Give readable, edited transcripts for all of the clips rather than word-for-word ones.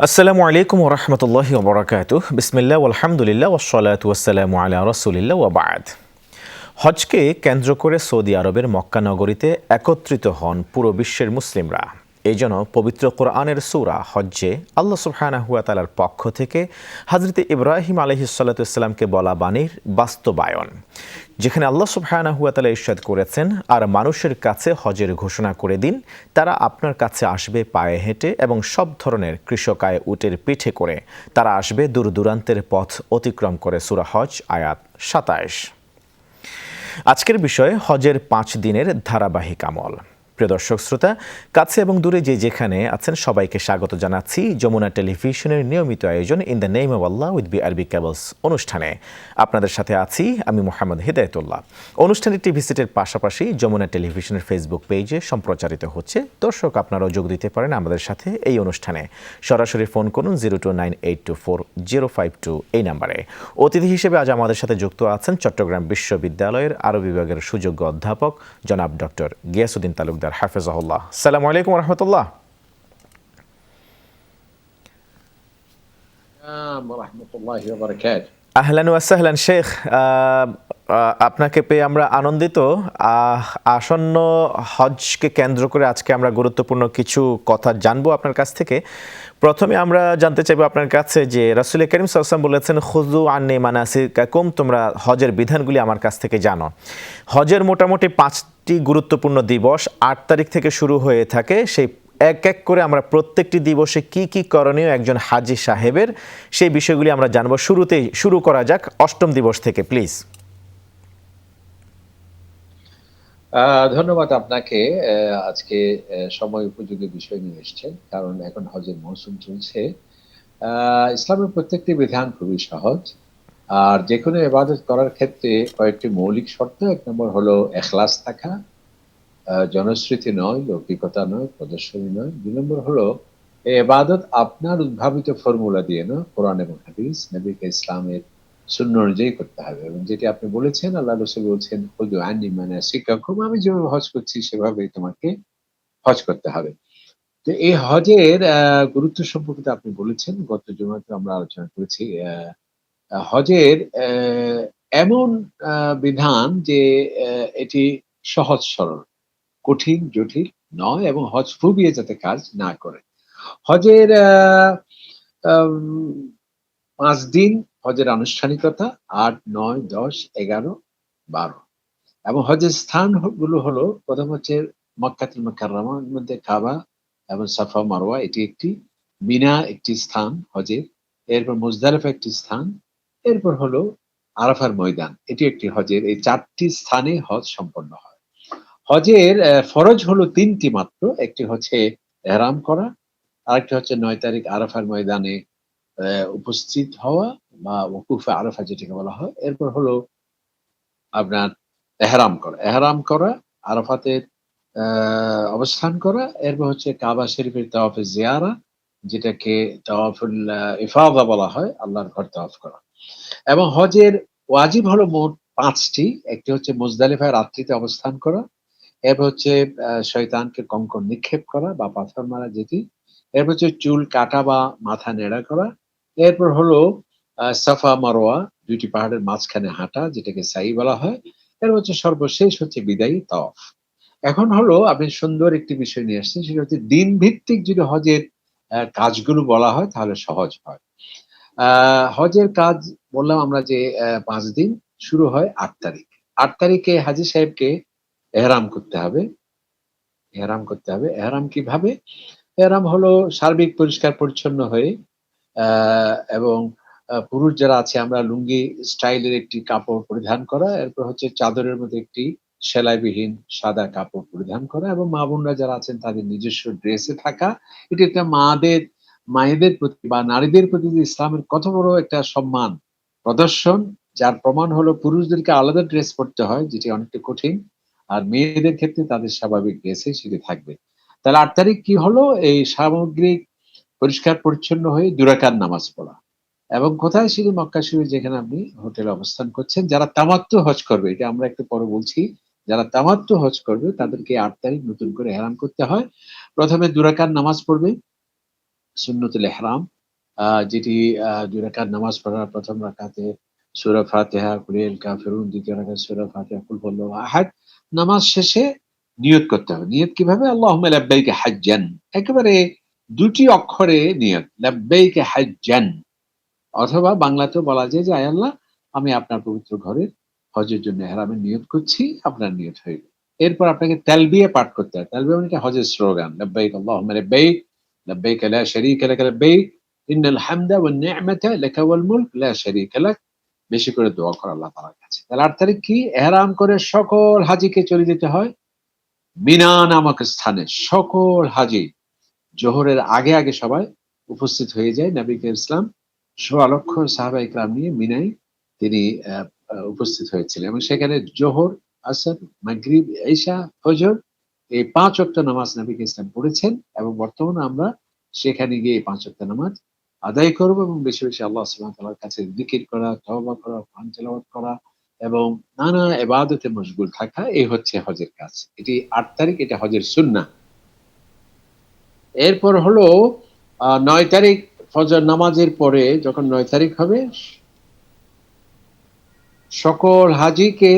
আসসালামু আলাইকুম ওয়া রাহমাতুল্লাহি ওয়া বারাকাতুহু। বিসমিল্লাহ ওয়ালহামদুলিল্লাহ ওয়াসসালাতু ওয়াসসালামু আলা রাসূলিল্লাহ ওয়া বা'দ। হজকে কেন্দ্র করে সৌদি আরবের মক্কা নগরীতে একত্রিত হন পুরো বিশ্বের মুসলিমরা। এই জন্য পবিত্র কোরআনের সূরা হজ্জে আল্লাহ সুবহানাহু ওয়া তাআলার পক্ষ থেকে হযরত ইব্রাহিম আলাইহিস সালাতু ওয়াসসালামকে বলা বাণীর বাস্তবায়ন, যেখানে আল্লাহ সুবহানাহু ওয়া তাআলা ইরশাদ করেছেন, আর মানুষের কাছে হজের ঘোষণা করে দিন, তারা আপনার কাছে আসবে পায়ে হেঁটে এবং সব ধরনের কৃষকায় উটের পিঠে করে। তারা আসবে দূর দূরান্তের পথ অতিক্রম করে। সূরা হজ আয়াত ২৭। আজকের বিষয় হজের ৫ দিনের ধারাবাহিক আমল। প্রিয় দর্শক শ্রোতা, কাছে এবং দূরে যে যেখানে আছেন সবাইকে স্বাগত জানাচ্ছি যমুনা টেলিভিশনের নিয়মিত আয়োজন in the name of Allah with BRB cables অনুষ্ঠানে। আপনাদের সাথে আছি আমি মোহাম্মদ হিদায়াতুল্লাহ। অনুষ্ঠানটি টিভি সেটের পাশাপাশি যমুনা টেলিভিশনের ফেসবুক পেজে সম্প্রচারিত হচ্ছে। দর্শক, আপনারাও যোগ দিতে পারেন আমাদের সাথে এই অনুষ্ঠানে। সরাসরি ফোন করুন 0298240522 এই নাম্বারে। অতিথি হিসেবে আজ আমাদের সাথে যুক্ত আছেন চট্টগ্রাম বিশ্ববিদ্যালয়ের আরব বিভাগের সুযোগ্য অধ্যাপক জনাব ডক্টর গিয়াসউদ্দিন তালুকদার হাফেজাহুল্লাহ। আসসালামু আলাইকুম ওয়া রাহমাতুল্লাহ। আহলান ওয়া সাহলান শেখ, আপনাকে পেয়ে আমরা আনন্দিত। আসন্ন হজকে কেন্দ্র করে আজকে আমরা গুরুত্বপূর্ণ কিছু কথা জানবো আপনার কাছ থেকে। প্রথমে আমরা জানতে চাইবো আপনার কাছে যে রাসূল করিম সাল্লাল্লাহু আলাইহি ওয়াসাল্লাম বলেছেন, খুযু আন্নী মানাসিকাকুম, তোমরা হজের বিধানগুলি আমার কাছ থেকে জানো। হজের মোটামুটি 5টি গুরুত্বপূর্ণ দিবস 8 তারিখ থেকে শুরু হয়ে থাকে। সেই এক এক করে আমরা প্রত্যেকটি দিবসে কি কি করণীয় একজন হাজী সাহেবের, সেই বিষয়গুলি আমরা জানবো। শুরুতেই শুরু করা যাক 8ম দিবস থেকে, প্লিজ। ধন্যবাদ আপনাকে। আজকে সময় উপযোগী বিষয় নিয়ে এসেছেন, কারণ এখন হজের মৌসুম চলছে। ইসলামের প্রত্যেকটি বিধান খুবই সহজ। আর যেকোনো ইবাদত করার ক্ষেত্রে কয়েকটি মৌলিক শর্ত। ১ নম্বর হলো ইখলাস থাকা, জনশ্রুতি নয়, লৌকিকতা নয়, প্রদর্শনী নয়। ২ নম্বর হলো এই ইবাদত আপনার উদ্ভাবিত ফর্মুলা দিয়ে নয়, কোরআন এবং হাদিস, নবী ইসলামের সুন্নাহ অনুযায়ী করতে হবে। এবং যেটি আপনি বলেছেন, আল্লাহ রাসূল বলছেন, খুযু আন্নী মানাসিকাকুম, আমি যেভাবে হজ করছি সেভাবেই তোমাকে হজ করতে হবে। তো এই হজের গুরুত্ব সম্পর্কে আপনি বলেছেন, গত জুমাতে আমরা আলোচনা করেছি। হজের এমন বিধান যে এটি সহজ সরল, কঠিন জটিল নয়, এবং হজ ফুবিয়ে যাতে কাজ না করে। হজের আম ৫ দিন হজের আনুষ্ঠানিকতা ৮, ৯, ১০, ১১, ১২ এবং হজের স্থান গুলো হলো, প্রথম হচ্ছে মক্কাতুল মুকাররমার মধ্যে কাবা এবং সাফা মারওয়া, এটি একটি। মিনা একটি স্থান হজের। এরপর মুজদালিফা একটি স্থান। এরপর হলো আরাফার ময়দান, এটি একটি হজের। এই ৪টি স্থানে হজ সম্পন্ন হয়। হজের ফরজ হলো ৩টি মাত্র। একটি হচ্ছে ইহরাম করা, আরেকটি হচ্ছে ৯ তারিখ আরাফার ময়দানে উপস্থিত হওয়া বা ওকুফে আরাফা যেটাকে বলা হয়। এরপর হলো আপনার এহরাম করা। এহরাম করা, আরাফাতে অবস্থান করা। এরপর হচ্ছে কাবা শরীফের তাওয়াফে জিয়ারা, যেটাকে তাওয়াফুল ইফাদা বলা হয়, আল্লাহর ঘর তাওয়াফ করা। এবং হজের ওয়াজিব হলো মোট ৫টি। একটি হচ্ছে মুজদালিফায় রাত্রিতে অবস্থান করা। এরপর হচ্ছে শয়তানকে কঙ্কর নিক্ষেপ করা বা পাথর মারা যেটি। এরপর হচ্ছে চুল কাটা বা মাথা নেড়া করা। এরপর হলো সাফা মারওয়া ২ টি পাহাড়ের মাঝখানে হাঁটা, যেটাকে সাই বলা হয়। এরপর হচ্ছে সর্বশেষ হচ্ছে বিদায়ী তাওয়াফ। এখন হলো আপনি সুন্দর একটি বিষয় নিয়ে আসছেন, সেটা হচ্ছে দিন ভিত্তিক যদি হজের কাজগুলো বলা হয় তাহলে সহজ হয়। আ হজের কাজ বললাম আমরা যে ৫ দিন, শুরু হয় ৮ তারিখ। ৮ তারিখে হাজী সাহেবকে এহরাম করতে হবে। এহরাম করতে হবে। এহরাম কিভাবে? এহরাম হলো সার্বিক পরিষ্কার পরিচ্ছন্ন হয়ে, আ এবং পুরুষ যারা আছে আমরা লুঙ্গি স্টাইলের একটি কাপড় পরিধান করা। এরপর হচ্ছে চাদরের মধ্যে একটি সেলাইবিহীন সাদা কাপড় পরিধান করা, এবং মা বোনরা যারা আছেন তাদের নিজস্ব ড্রেসে থাকা। এটি একটা মায়েদের প্রতি বা নারীদের প্রতি যে ইসলামের কত বড় একটা সম্মান প্রদর্শন, যার প্রমাণ হলো পুরুষদেরকে আলাদা ড্রেস পড়তে হয়, যেটি অনেকটা কঠিন। আর মেয়েদের ক্ষেত্রে তাদের স্বাভাবিক ড্রেসে সেটি থাকবে। তাহলে ৮ তারিখ কি হলো? এই সামগ্রিক পরিষ্কার পরিচ্ছন্ন হয়ে ২ রাকাত নামাজ পড়া। এবং কোথায়? সেটি মক্কা শরীফ, যেখানে আপনি হোটেলে অবস্থান করছেন। যারা তামাত্তু হজ করবে, এটা আমরা একটু পরে বলছি। যারা তামাত্তু হজ করবে তাদেরকে ৮ তারিখ নতুন করে ইহরাম করতে হয়। প্রথমে ২ রাকাত নামাজ পড়বে, সুন্নতুল ইহরাম। যেটি ২ রাকাত নামাজ পড়ার ১ম রাকাতে সূরা ফাতিহা, কুল ইয়াল কাফিরুন, ২য় রাকাতে সূরা ফাতিহা, কুল হুয়াল্লাহু আহাদ। নামাজ শেষে নিয়ত করতে হবে। নিয়ত কিভাবে? আল্লাহুম্মা লাব্বাইকা হাজ্জান। একেবারে ২ টি অক্ষরে নিয়ত। লাব্বাইকা হাজ্জান। অথবা বাংলাতেও বলা যায় যে, আয় আল্লাহ, আমি আপনার পবিত্র ঘরের হজের জন্য ইহরামের নিয়ত করছি, আপনার নিয়ত হয়ে গেল। এরপর আপনাকে তালবিয়া পাঠ করতে হয়। তালবিয়া মানে এটা হজের স্লোগান। লাব্বাইক আল্লাহুম্মা লাব্বাইক, লাব্বাইক লা শারীকা লাক লাব্বাইক, ইন্নাল হামদা ওয়ান নি'মাতা লাকা ওয়াল মুলক লা শারীকা লাক। বেশি করে দোয়া করা আল্লাহ তাআলার কাছে। তাহলে ৮ তারিখ কি? ইহরাম করে সকল হাজীকে চলে যেতে হয় মিনা নামক স্থানে। সকল হাজী জোহরের আগে সবাই উপস্থিত হয়ে যায়। নবী করিম ইসলাম সোয়া লক্ষ সাহাবায়ে কেরাম নিয়ে মিনায় তিনি আ আ উপস্থিত হয়েছিলেন এবং সেখানে জোহর, আসর, মাগরিব, ইশা, ফজর এই ৫ ওয়াক্ত নামাজ নবী করিম ইসলাম পড়েছেন এবং বর্তমানে আমরা সেখানে গিয়ে এই ৫ ওয়াক্ত নামাজ আদায় করব এবং বেশি আল্লাহ সুবহানাহু ওয়া তাআলার কাছে যিকির করা, তওবা করা, কোরআন তিলাওয়াত করা এবং নানা ইবাদতে মশগুল থাকা, এই হচ্ছে হজের কাজ। এটি ৮ তারিখ, এটা হজের সুন্নাহ। এরপর হলো ৯ তারিখ ফজর নামাজের পরে যখন ৯ তারিখ হবে, সকল হাজীকে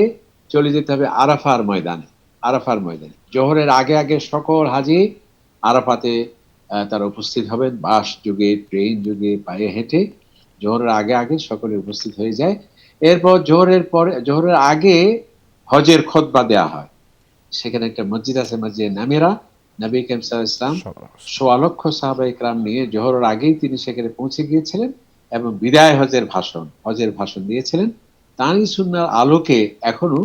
চলে যেতে হবে আরাফার ময়দানে। আরাফার ময়দানে। জোহরের আগে সকল হাজী আরাফাতে তারা উপস্থিত হবেন। বাস যোগে, ট্রেন যোগে, পায়ে হেঁটে জোহরের আগে সকলে উপস্থিত হয়ে যায়। এরপর জোহরের আগে হজের খুতবা দেয়া হয়। সেখানে একটা মসজিদ আছে, মসজিদে নামেরা। নবী করিম সাল্লাল্লাহু আলাইহি ওয়াসাল্লাম সোয়া লক্ষ সাহাবায়ে কেরাম নিয়ে জোহরের আগেই তিনি সেখানে পৌঁছে গিয়েছিলেন এবং বিদায় হজের ভাষণ দিয়েছিলেন। তারই সুন্নাহর আলোকে এখনো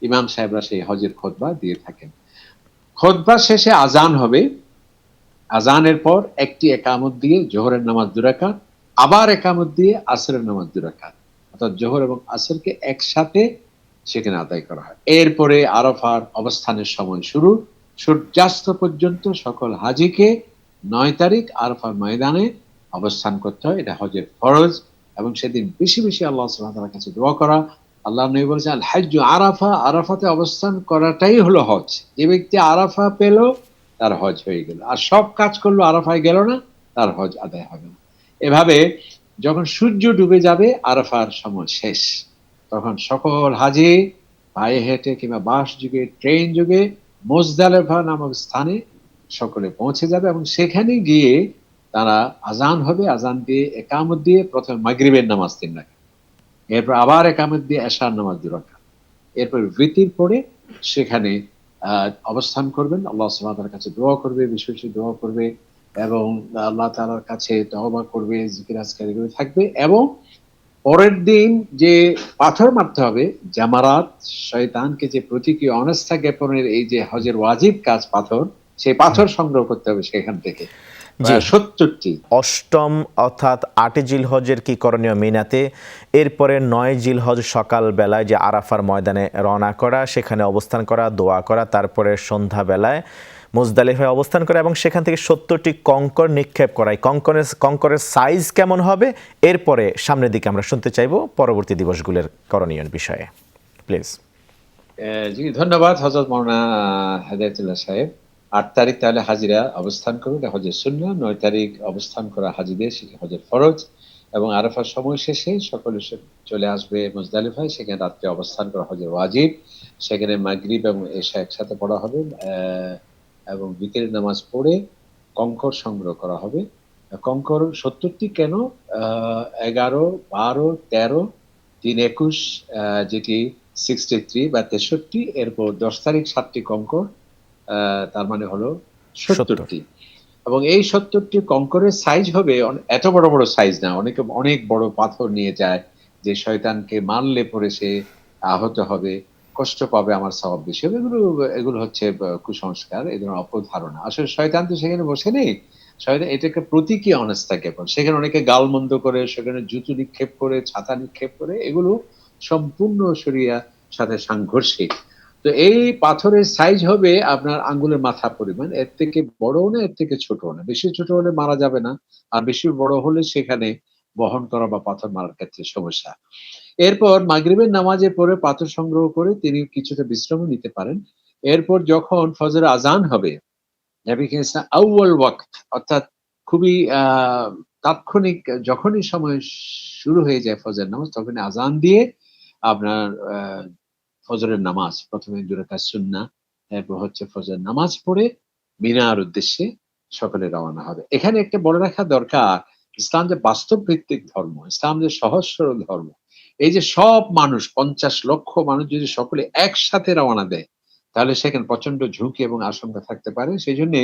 ইমাম সাহেবরা সেই হজের খুতবা দিয়ে থাকেন। খুতবা শেষে আযান হবে। আযানের পর একটি একামত দিয়ে জোহরের নামাজ ২ রাকাত, আবার একামত দিয়ে আসরের নামাজ ২ রাকাত। অর্থাৎ জোহর এবং আসরকে একসাথে সেখানে আদায় করা হয়। এরপরে আরাফার অবস্থানের সময় শুরু। সূর্যাস্ত পর্যন্ত সকল হাজীকে ৯ তারিখ আরাফার ময়দানে অবস্থান করতে হয়। এটা হজের ফরজ এবং সেদিন বেশি আল্লাহ সুবহানাহু ওয়া তাআলার কাছে দোয়া করা। আল্লাহর নবী বলেছেন, আল হাজ্জু আরাফা, আরাফাতে অবস্থান করাটাই হলো হজ। যে ব্যক্তি আরাফা পেল তার হজ হয়ে গেল। আর সব কাজ করলো আরাফায় গেল না, তার হজ আদায় হবে না। এভাবে যখন সূর্য ডুবে যাবে আরাফার সময় শেষ। তখন সকল হাজী পায়ে হেঁটে কিংবা বাস যোগে, ট্রেন যোগে মুজদালিফা নামক স্থানে সকলে পৌঁছে যাবে এবং সেখানে গিয়ে তারা আযান হবে। আযান দিয়ে একামত দিয়ে প্রথমে মাগরিবের নামাজ ৩ রাকাত। এরপর আবার একামত দিয়ে এশার নামাজ ২ রাকাত। এরপর ভিতির পড়ে সেখানে অবস্থান করবেন। আল্লাহ সুবহানাহু ওয়া তাআলার কাছে দোয়া করবে, বেশি দোয়া করবে এবং আল্লাহ তাআলার কাছে তওবা করবে, জিকির আজকার এগুলো থাকবে এবং পরের দিন যে পাথর মারতে হবে, জামারাত, শয়তানকে যে প্রতীকী অনাস্থা জ্ঞাপনের এই যে হজের ওয়াজিব কাজ পাথর, সেই পাথর সংগ্রহ করতে হবে সেখান থেকে। জি। ৭০ টি। অষ্টম অর্থাৎ ৮ জিলহজের কি করণীয় মিনাতে, এরপরে ৯ জিলহজ সকাল বেলায় যে আরাফার ময়দানে রওনা করা, সেখানে অবস্থান করা, দোয়া করা, তারপরে সন্ধ্যাবেলায় মুজদালিফায় অবস্থান করা এবং সেখান থেকে ৭০টি কঙ্কর নিক্ষেপ করা। এই কঙ্করের সাইজ কেমন হবে, এরপরে সামনের দিকে আমরা শুনতে চাইব পরবর্তী দিবসগুলোর করণীয় বিষয়ে। প্লিজ। জি, ধন্যবাদ হযরত মাওলানা হেদায়েতুল্লাহ সাহেব। ৮ তারিখ তাহলে হাজিরা অবস্থান করবে, এটা হজের সুন্নাহ। ৯ তারিখ অবস্থান করা হাজীদের, সেটা হজের ফরজ এবং আরাফার সময় শেষে সকলে চলে আসবে মুজদালিফায়, সেখানে রাত্রে অবস্থান করা হজের ওয়াজিব। সেখানে মাগরিব এবং এশা একসাথে পড়া হবে এবং বিকেলের নামাজ পড়ে কঙ্কর সংগ্রহ করা হবে। কঙ্কর ৭০ টি কেন? ১১, ১২, ১৩, ৩, ২১ যেটি 63 বা 63, এরপর ১০ তারিখ ৭ টি কঙ্কর, তার মানে হলো ৭০ টি। এবং এই ৭০ টি কঙ্করের সাইজ হবে এত বড় সাইজ না। অনেকে অনেক বড় পাথর নিয়ে যায় যে শয়তানকে মারলে পরে সে আহত হবে, কষ্ট পাবে, আমার সওয়াব বেশি হবে। এগুলো হচ্ছে কুসংস্কার, এ ধরনের অপধারণা। আসলে শয়তান তো সেখানে বসে নেই। শয়তান এটাকে প্রতীকী অনাস্থা জ্ঞাপন। সেখানে অনেকে গালমন্দ করে, সেখানে জুতো নিক্ষেপ করে, ছাতা নিক্ষেপ করে, এগুলো সম্পূর্ণ শরিয়ার সাথে সাংঘর্ষিক। তো এই পাথরের সাইজ হবে আপনার আঙ্গুলের মাথা পরিমাণ। এর থেকে বড়ও না, এর থেকে ছোটও না। বেশি ছোট হলে মারা যাবে না। আর বেশি বড় হলে সেখানে বহন করা বা পাথর মারার ক্ষেত্রে সমস্যা। এরপর মাগরিবের নামাজের পরে পাথর সংগ্রহ করে তিনি কিছুটা বিশ্রামও নিতে পারেন। এরপর যখন ফজরের আযান হবে, নবী করিম সাল্লাল্লাহু আউয়াল ওয়াক্ত, অর্থাৎ খুবই তাৎক্ষণিক যখনই সময় শুরু হয়ে যায় ফজরের নামাজ, তখনই আজান দিয়ে আপনার ফজরের নামাজ ১ম এ ২ রাকাত সুন্নাহ, এরপর হচ্ছে ফজরের নামাজ পড়ে মিনার উদ্দেশ্যে সকলে রওনা হবে। এখানে একটা বলে রাখা দরকার, ইসলাম যে বাস্তব ভিত্তিক ধর্ম, ইসলাম যে সহজ সরল ধর্ম। এই যে সব মানুষ ৫০ লক্ষ মানুষ যদি সকলে একসাথে রওনা দেয়, তাহলে সেখানে প্রচন্ড ঝুঁকি এবং আশঙ্কা থাকতে পারে। সেজন্যে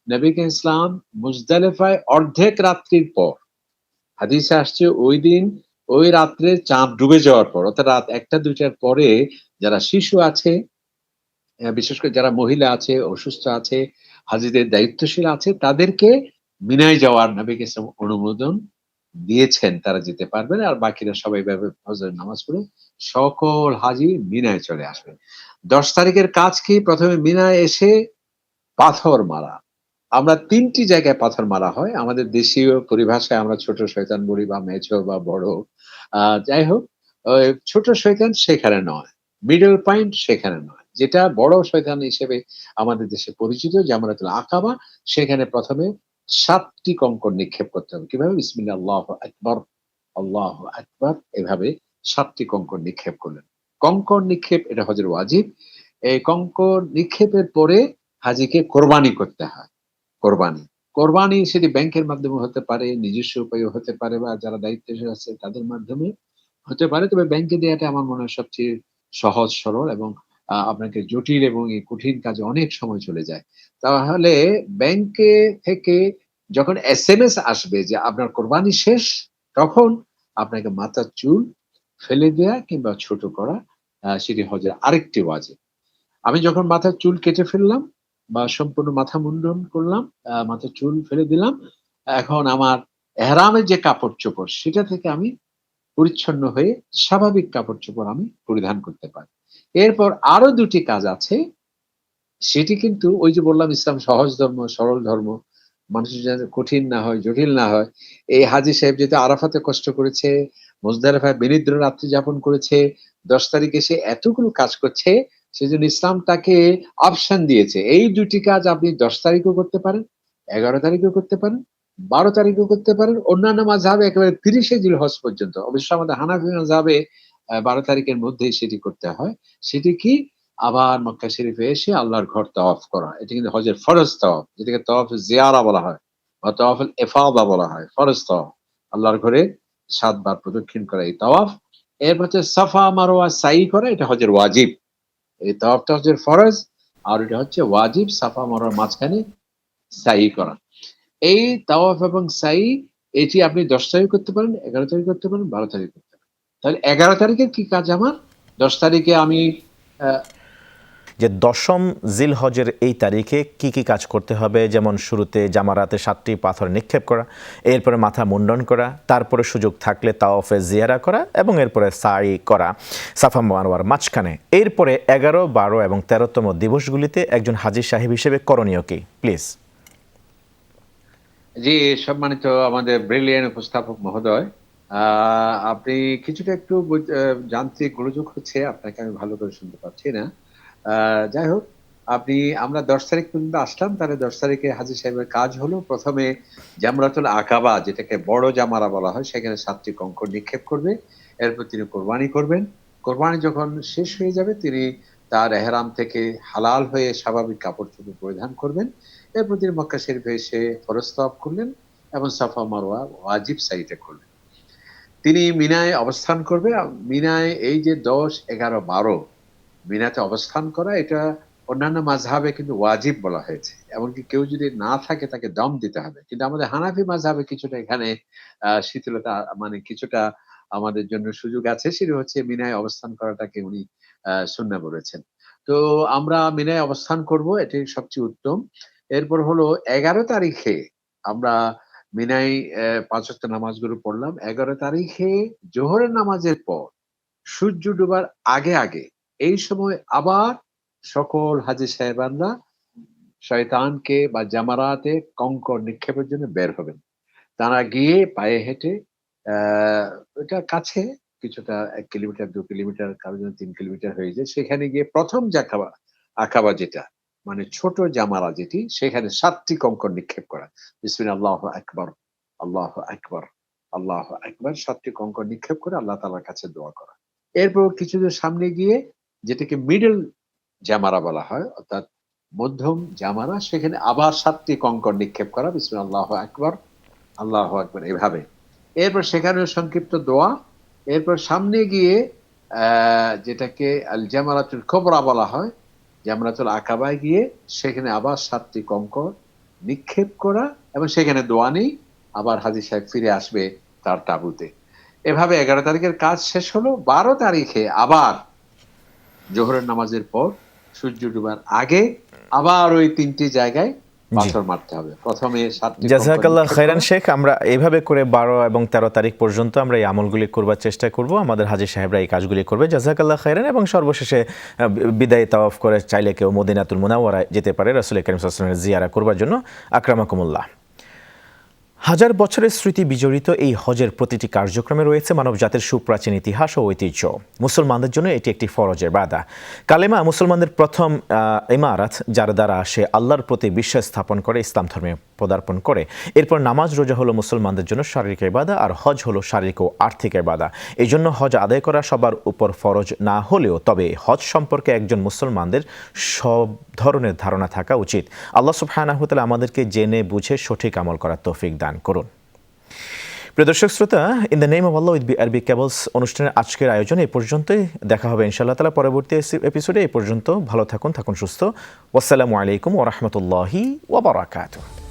নবী করিম ইসলাম মুজদালিফায় অর্ধেক রাত্রির পর, হাদিসে আসছে ওইদিন ওই রাত্রে চাঁদ ডুবে যাওয়ার পর, অর্থাৎ রাত ১টা-২টার পরে যারা শিশু আছে, বিশেষ করে যারা মহিলা আছে, অসুস্থ আছে, হাজীদের দায়িত্বশীল আছে, তাদেরকে মিনায় যাওয়ার নবী ইসলাম অনুমোদন দিয়েছেন। তারা যেতে পারবেন। আর বাকিরা সবাই এভাবে ফজরের নামাজ পড়ে সকল হাজী মিনায় চলে আসবে। ১০ তারিখের কাজ কি? ১ম এ মিনায় এসে পাথর মারা। আমরা ৩ টি জায়গায় পাথর মারা হয়। আমাদের দেশীয় পরিভাষায় আমরা ছোট শয়তান বলি বা মেছো বা বড়। যাই হোক, ওই ছোট শয়তান সেখানে নয়। মিডল পয়েন্ট সেখানে নয়। যেটা বড় শয়তান হিসেবে আমাদের দেশে পরিচিত জামরাতুল আকাবা, সেখানে ১ম এ ৭ টি কঙ্কর নিক্ষেপ করতে হবে। কিভাবে? বিসমিল্লাহ আল্লাহু আকবার, আল্লাহু আকবার, এভাবে ৭ টি কঙ্কর নিক্ষেপ করলেন। কঙ্কর নিক্ষেপ এটা হজের ওয়াজিব। এই কঙ্কর নিক্ষেপের পরে হাজীকে কোরবানি করতে হয়। কোরবানি। কোরবানি সেটি ব্যাংকের মাধ্যমে হতে পারে, নিজস্ব উপায়েও হতে পারে, বা যারা দায়িত্বশীল আছে তাদের মাধ্যমে হতে পারে। তবে ব্যাংকে দেয়াটা আমার মনে হয় সবচেয়ে সহজ সরল, এবং আপনাকে জটিল এবং এই কঠিন কাজে অনেক সময় চলে যায়। তাহলে ব্যাংকে থেকে যখন এসএমএস আসবে যে আপনার কোরবানি শেষ, তখন আপনাকে মাথার চুল ফেলে দেয়া কিংবা ছোট করা, সেটি হজের আরেকটি ওয়াজিব। আমি যখন মাথার চুল কেটে ফেললাম বা সম্পূর্ণ মাথা মুন্ডন করলাম, মাথার চুল ফেলে দিলাম। এখন আমার এহরামের যে কাপড়-চোপড় সেটা থেকে আমি পরিচ্ছন্ন হয়ে স্বাভাবিক কাপড়-চোপড় আমি পরিধান করতে পারি। এরপর আরো ২ টি কাজ আছে। সেটি কিন্তু ওই যে বললাম ইসলাম সহজ ধর্ম, সরল ধর্ম। মানুষের যেন কঠিন না হয়, জটিল না হয়। এই হাজী সাহেব যেহেতু আরাফাতে কষ্ট করেছে, মুজদালিফায় বিনিদ্র রাত্রি যাপন করেছে, ১০ তারিখে সে এতগুলো কাজ করছে, সেজন্য ইসলাম তাকে অপশন দিয়েছে। এই ২ টি কাজ আপনি ১০ তারিখেও করতে পারেন, ১১ তারিখেও করতে পারেন, ১২ তারিখেও করতে পারেন। অন্যান্য মাযহাবে একেবারে ৩০ এ জিলহজ পর্যন্ত। অবশ্য আমাদের হানাফি মাযহাবে ১২ তারিখের মধ্যেই সেটি করতে হয়। সেটি কি? আবার মক্কা শরীফে এসে আল্লাহর ঘর তাওয়াফ করা। এটা কিন্তু হজের ফরজ তাওয়াফ, যেটাকে তাওয়াফ জিয়ারা বলা হয় বা তাওয়াফুল ইফাদা বলা হয়। ফরজ তাওয়াফ। আল্লাহর ঘরে ৭ বার প্রদক্ষিণ করা এই তাওয়াফ। এরপর হচ্ছে সাফা মারওয়া সাই করা, এটা হজের ওয়াজিব। এই তাওয়াফটা হজের ফরজ, আর এটা হচ্ছে ওয়াজিব, সাফা মারওয়ার মাঝখানে সাই করা। এই তাওয়াফ এবং সাই, এটি আপনি ১০ তারিখ করতে পারেন, ১১ তারিখ করতে পারেন, ১২ তারিখ করতে পারেন। তাহলে ১১ তারিখের কি কাজ আমার? ১০ তারিখে আমি আ যে ১০ম জিলহজের এই তারিখে কি কি কাজ করতে হবে, যেমন শুরুতে জামারাতে ৭টি পাথর নিক্ষেপ করা, এরপরে মাথা মুন্ডন করা, তারপরে সুযোগ থাকলে তাওয়াফে জিয়ারা করা এবং এরপরে সাই করা সাফা মারওয়ার মাঝখানে। এরপরে ১১, ১২ এবং ১৩তম দিবসগুলিতে একজন হাজী সাহেব হিসেবে করণীয় কি, প্লিজ? জি, সম্মানিত আমাদের ব্রিলিয়ান্ট উপস্থাপক মহোদয়। আ আপনি কিছুটা একটু যান্ত্রিক গোলযোগ হচ্ছে। আপনাকে আমি ভালো করে শুনতে পাচ্ছি না। আ যাই হোক, আমরা ১০ তারিখ পর্যন্ত আসলাম। তাহলে ১০ তারিখে হাজী সাহেবের কাজ হলো ১ম এ জামরাতুল আকাবা, যেটাকে বড় জামারা বলা হয়, সেখানে ৭ টি কঙ্কর নিক্ষেপ করবে। এরপর তিনি কোরবানি করবেন। কোরবানি যখন শেষ হয়ে যাবে, তিনি তার এহরাম থেকে হালাল হয়ে স্বাভাবিক কাপড়-চোপড় পরিধান করবেন। এরপর তিনি মক্কা শরীফে এসে ফরজ তাওয়াফ করলেন এবং সাফা মারওয়া ওয়াজিব সাইটা করলেন। তিনি মিনায় অবস্থান করবে। মিনায় এই যে ১০, ১১, ১২ মিনাতে অবস্থান করা, এটা অন্যান্য মাযহাবে কিন্তু ওয়াজিব বলা হয়েছে। এমনকি কেউ যদি না থাকে তাকে দম দিতে হবে। কিন্তু আমাদের হানাফি মাযহাবে কিছুটা এখানে শিথিলতা, মানে কিছুটা আমাদের জন্য সুযোগ আছে। সেটা হচ্ছে মিনায় অবস্থান করাটাকে উনি সুন্নাহ বলেছেন। তো আমরা মিনায় অবস্থান করব, এটাই সবচেয়ে উত্তম। এরপর হলো ১১ তারিখে আমরা মিনায় ৫ ওয়াক্ত নামাজগুলো পড়লাম। ১১ তারিখে জোহরের নামাজের পর সূর্য ডোবার আগে এই সময় আবার সকল হাজী সাহেবানরা শয়তানকে বা জামারাতে কঙ্কর নিক্ষেপের জন্য বের হবেন। তারা গিয়ে পায়ে হেঁটে, আ এটা কাছে কিছুটা ১ কিলোমিটার, ২ কিলোমিটার, কারো জন্য ৩ কিলোমিটার হয়ে যায়। সেখানে গিয়ে ১ম যে আকাবা যেটা, মানে ছোট জামারা যেটি, সেখানে ৭ টি কঙ্কর নিক্ষেপ করা। বিসমিল্লাহ আল্লাহু আকবার। আল্লাহ আকবার, আল্লাহ আকবার 7টি কঙ্কর নিক্ষেপ করে আল্লাহ তাআলার কাছে দোয়া করা। এরপর কিছু দূর সামনে গিয়ে যেটাকে মিডল জামারা বলা হয়, অর্থাৎ মধ্যম জামারা, সেখানে আবার 7টি কঙ্কর নিক্ষেপ করা, বিসমিল্লাহ আল্লাহু আকবার, আল্লাহু আকবার এভাবে। এরপর সেখানেও সংক্ষিপ্ত দোয়া। এরপর সামনে গিয়ে যেটাকে আল জামারাতুল কুবরা বলা হয়, জামরাতুল আকাবায় গিয়ে সেখানে আবার 7টি কঙ্কর নিক্ষেপ করা এবং সেখানে দোয়া নেই, আবার হাজী সাহেব ফিরে আসবে তার তাঁবুতে। এভাবে 11 তারিখের কাজ শেষ হলো। 12 তারিখে আবার জোহরের নামাজের পর সূর্য ডুবার আগে আবার ওই 3টি জায়গায় জি। পাথর মারতে হবে। প্রথমে 7টি কঙ্কর জাযাকাল্লাহ নিক্ষেপ খাইরান করা। শেখ। আমরা এইভাবে করে 12 এবং 13 তারিখ পর্যন্ত আমরা এই আমলগুলি করবার চেষ্টা করব। আমাদের হাজী সাহেবরা এই কাজগুলি করবে। জাযাকাল্লাহ খাইরান। এবং সর্বশেষে বিদায় তাওয়াফ করে চাইলে কেউ মদিনাতুল মুনাওয়ারায় যেতে পারে রাসূল করিম সাল্লাল্লাহু আলাইহি ওয়াসাল্লামের জিয়ারা করবার জন্য। আকরামাকুমুল্লাহ। হাজার বছরের স্মৃতি বিজড়িত এই হজের প্রতিটি কার্যক্রমে রয়েছে মানবজাতির সুপ্রাচীন ইতিহাস ও ঐতিহ্য। মুসলমানদের জন্য এটি একটি ফরজের বাদা। কালেমা মুসলমানদের প্রথম ইমারত, যার দ্বারা সে আল্লাহর প্রতি বিশ্বাস স্থাপন করে ইসলাম ধর্মে পদার্পণ করে। এরপর নামাজ রোজা হলো মুসলমানদের জন্য শারীরিক ইবাদা, আর হজ হলো শারীরিক ও আর্থিক ইবাদা। এই জন্য হজ আদায় করা সবার উপর ফরজ না হলেও তবে হজ সম্পর্কে একজন মুসলমানদের সব ধরনের ধারণা থাকা উচিত। আল্লাহ সুবহানাহু ওয়া তাআলা আমাদেরকে জেনে বুঝে সঠিক আমল করার তৌফিক দান করুন। প্রিয় দর্শক শ্রোতা, in the name of Allah with আরবি কেবলস অনুষ্ঠানের আজকের আয়োজন এই পর্যন্তই। দেখা হবে ইনশাআল্লাহ তাআলা পরবর্তী এপিসোডে। এই পর্যন্ত ভালো থাকুন, থাকুন সুস্থ। ওয়াসসালামু আলাইকুম ওয়া রাহমাতুল্লাহি ওয়া বারাকাতুহু।